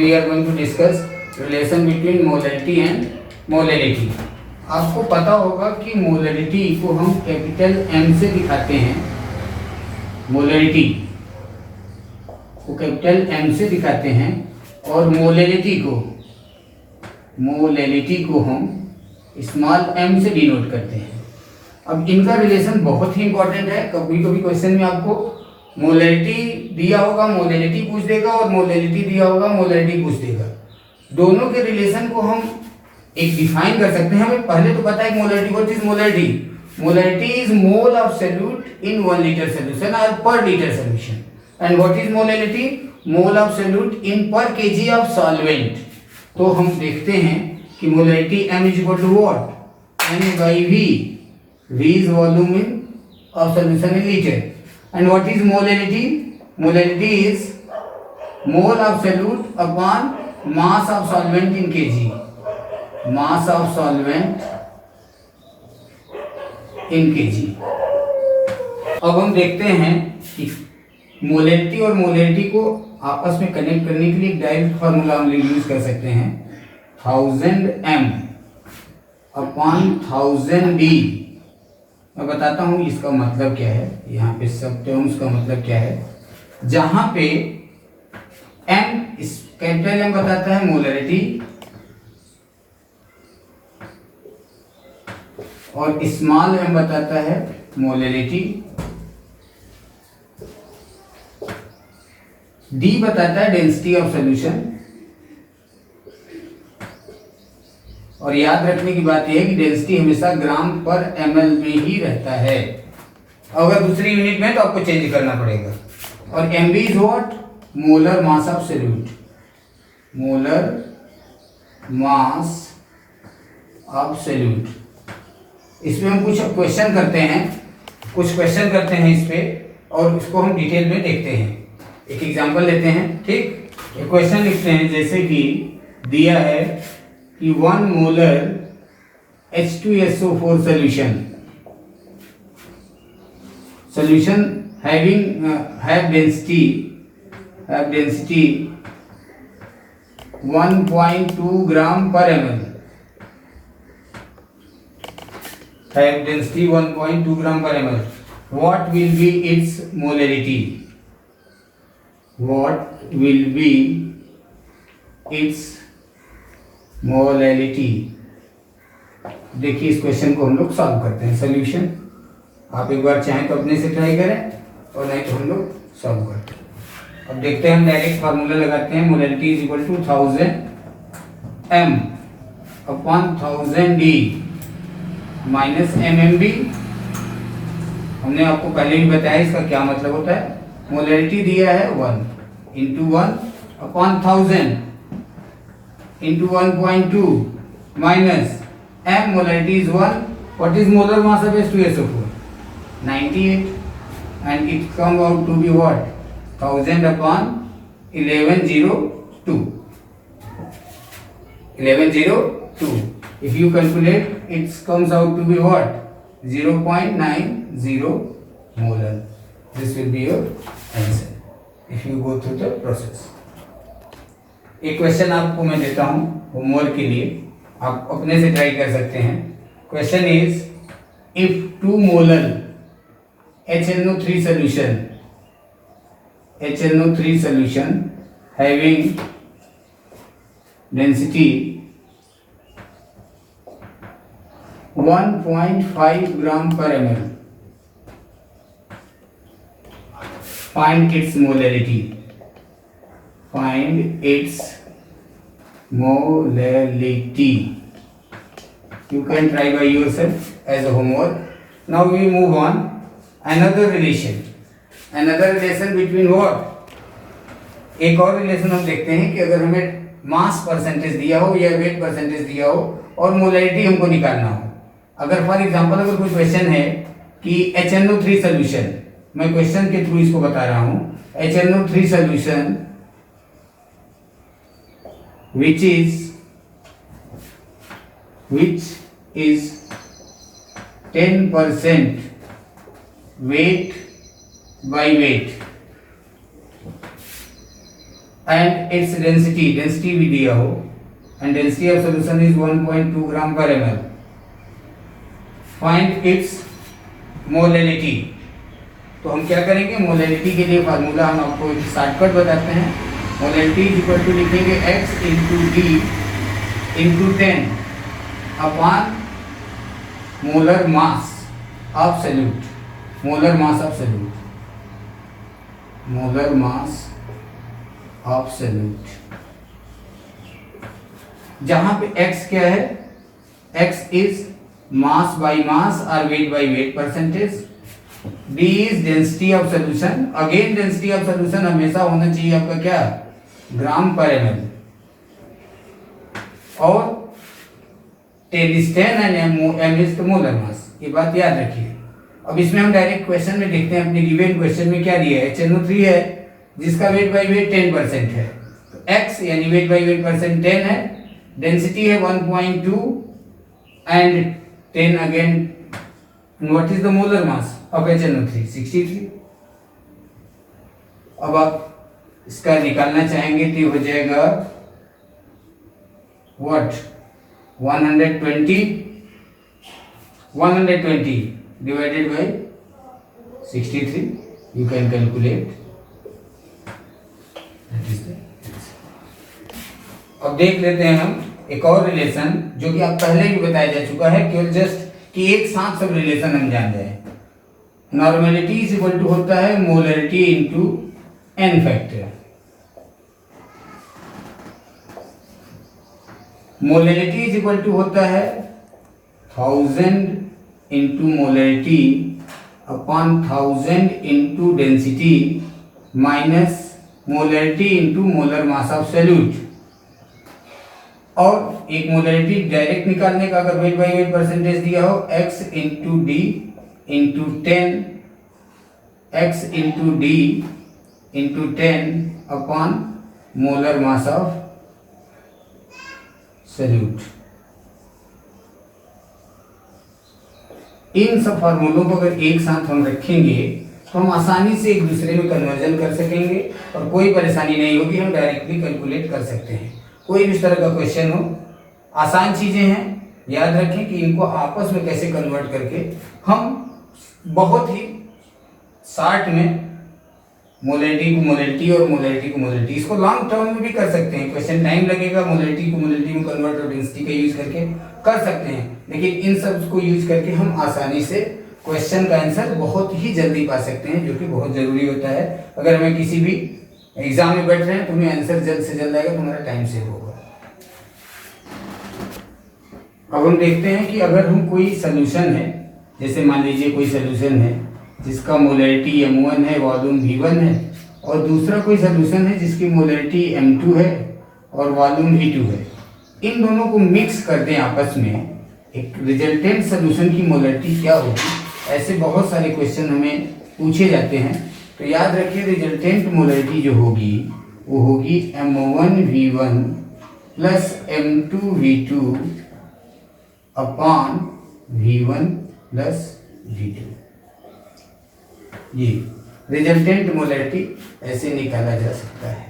We are going to discuss relation between molality and molality. आपको पता होगा कि मोलैलिटी को हम कैपिटल M से दिखाते हैं, मोलैलिटी को कैपिटल M से दिखाते हैं, और मोलैलिटी को हम स्मॉल m से डिनोट करते हैं। अब इनका रिलेशन बहुत ही इंपॉर्टेंट है। कभी कभी क्वेश्चन में आपको मोलैलिटी दिया होगा, मोलैलिटी पूछ देगा, और मोलैलिटी दिया होगा, मोलैलिटी पूछ देगा। दोनों के रिलेशन को हम एक डिफाइन कर सकते हैं। हमें पहले तो पता है molality, what is molality? Molality is mole of solute in 1 litre solution और पर litre solution. And what is molality? Mole of solute in per KG of solvent. तो हम देखते हैं कि molality M is equal to what? M by V। V is volume in of solution in liter. And what is molality? Molality is mole of solute upon mass of solvent in kg. Mass of solvent in kg. अब हम देखते हैं कि molality और molality को आपस में connect करने के लिए एक डायरेक्ट फार्मूला हम यूज कर सकते हैं, 1000 M अपॉन 1000 D। मैं बताता हूँ इसका मतलब क्या है, यहाँ पे सब टर्म्स का मतलब क्या है। जहाँ पे M, कैपिटल M बताता है मोलैलिटी, और स्मॉल m बताता है मोलैलिटी, D बताता है डेंसिटी ऑफ सॉल्यूशन। और याद रखने की बात यह है कि डेंसिटी हमेशा ग्राम पर ml में ही रहता है। अगर दूसरी यूनिट में तो आपको चेंज करना पड़ेगा। और mb is what? Molar mass of solute. Molar mass of solute. इसमें हम कुछ क्वेश्चन करते हैं, इस पे, और उसको हम डिटेल में देखते हैं। एक एग्जांपल लेते हैं, ठीक। एक क्वेश्चन लिखते हैं, जैसे कि दिया है कि 1 molar H2SO4 solution have density 1.2 gram per ml, have density 1.2 gram per ml. What will be its molarity? What will be its molality? देखिए इस क्वेश्चन को हम लोग सॉल्व करते हैं। सॉल्यूशन आप एक बार चाहें तो अपने से ट्राई करें, और नहीं तो हम लोग सॉल्व करते हैं। अब देखते हैं, हम डायरेक्ट फार्मूला लगाते हैं। Molality is equal to 1000 M upon 1000 D minus MMB। हमने आपको पहले भी बताया इसका क्या मतलब होता है। मोलैलिटी दिया है 1 into 1 upon 1000 into 1.2 minus M, molarity is 1. What is molar mass of H2SO4? 98, and it comes out to be what? 1000 upon 1102. 1102. If you calculate, it comes out to be what? 0.90 molar. This will be your answer if you go through the process. एक question आपको मैं देता हूं homework के लिए, आप अपने से ट्राई कर सकते हैं। Question is, if 2 molar HNO3 solution having density 1.5 gram per ml, find its molarity. Find its molarity. You can try by yourself as a homework. Now we move on. Another relation between what? एक और relation हम देखते हैं कि अगर हमें mass percentage दिया हो या वेट परसेंटेज दिया हो और मोलैलिटी हमको निकालना हो। अगर फॉर एग्जांपल अगर कोई क्वेश्चन है कि HNO3 सॉल्यूशन, मैं क्वेश्चन के थ्रू इसको बता रहा हूँ, HNO3 solution which is 10% weight by weight, and its density भी दिया हो, and density of solution is 1.2 ग्राम पर ml, फाइंड इट्स मोलैलिटी। तो हम क्या करेंगे, मोलैलिटी के लिए फार्मूला हम आपको एक शॉर्टकट बताते हैं। मोलैलिटी इज इक्वल टू लिखेंगे x into D into 10 upon molar mass of solute, molar mass of solute, molar mass of solute, जहां पे x क्या है, x is mass by mass और weight by weight percentage, d is density of solution, again density of solution हमेशा होना चाहिए आपका क्या, ग्राम पर ml, और 10 is 10 and m is the molar mass, ये बात याद रखिए। अब इसमें हम डायरेक्ट क्वेश्चन में देखते हैं, अपने गिवन क्वेश्चन में क्या दिया है, HNO3 है जिसका वेट बाई वेट 10% है, तो x यानी वेट बाई वेट परसेंट 10 है, डेंसिटी है 1.2 and 10 again, what is the molar mass of HNO3, 63। अब आप इसका निकालना चाहेंगे तो ये हो जाएगा what, 120 divided by 63, you can calculate, that is the answer। अब देख लेते हैं हम एक और रिलेशन जो कि आप पहले भी बताया जा चुका है, केवल जस्ट कि एक साथ सब रिलेशन हम जान जाए। नॉर्मेलिटी इज इक्वल टू होता है molarity into n factor, molarity is equal to होता है 1000 into molarity upon 1000 into density minus molarity into molar mass of solute, और एक मोलैरिटी डायरेक्ट निकालने का अगर वेट बाई वेट परसेंटेज दिया हो, x into D into 10, x into D into 10 upon molar mass of solute. इन सब फार्मूलों को अगर एक साथ हम रखेंगे तो हम आसानी से एक दूसरे में कन्वर्जन कर सकेंगे और कोई परेशानी नहीं होगी, हम डायरेक्टली कैलकुलेट कर सकते हैं। कोई भी इस तरह का क्वेश्चन हो, आसान चीजें हैं, याद रखें कि इनको आपस में कैसे कन्वर्ट करके हम बहुत ही शॉर्ट में मोलैरिटी को मोलैरिटी और मोलैरिटी को मोलैरिटी, इसको लॉन्ग टर्म में भी कर सकते हैं, क्वेश्चन टाइम लगेगा, मोलैरिटी को मोलैरिटी में कन्वर्ट और डेंसिटी का यूज करके कर सकते हैं, लेकिन इन सब को यूज करके हम आसानी से क्वेश्चन का आंसर बहुत ही जल्दी पा सकते हैं, जो कि बहुत जरूरी होता है। अगर हमें किसी भी एग्जाम में बैठ रहे हैं तो हमें आंसर जल्द से जल्द आएगा तो हमारा टाइम सेव होगा। अब हम देखते हैं कि अगर हम कोई सोल्यूशन है, जैसे मान लीजिए कोई सोल्यूशन है जिसका मोलैरिटी M1 है, वॉल्यूम V1 है, और दूसरा कोई सोल्यूशन है जिसकी मोलैरिटी M2 है और वॉल्यूम V2 है, इन दोनों को मिक्स कर दें आपस में, एक रिजल्टेंट सोल्यूशन की मोलैरिटी क्या होगी, ऐसे बहुत सारे क्वेश्चन हमें पूछे जाते हैं। तो याद रखिए रिजल्टेंट मोलैरिटी जो होगी वो होगी M1V1 plus M2V2 upon V1 plus V2। ये रिजल्टेंट मोलैरिटी ऐसे निकाला जा सकता है।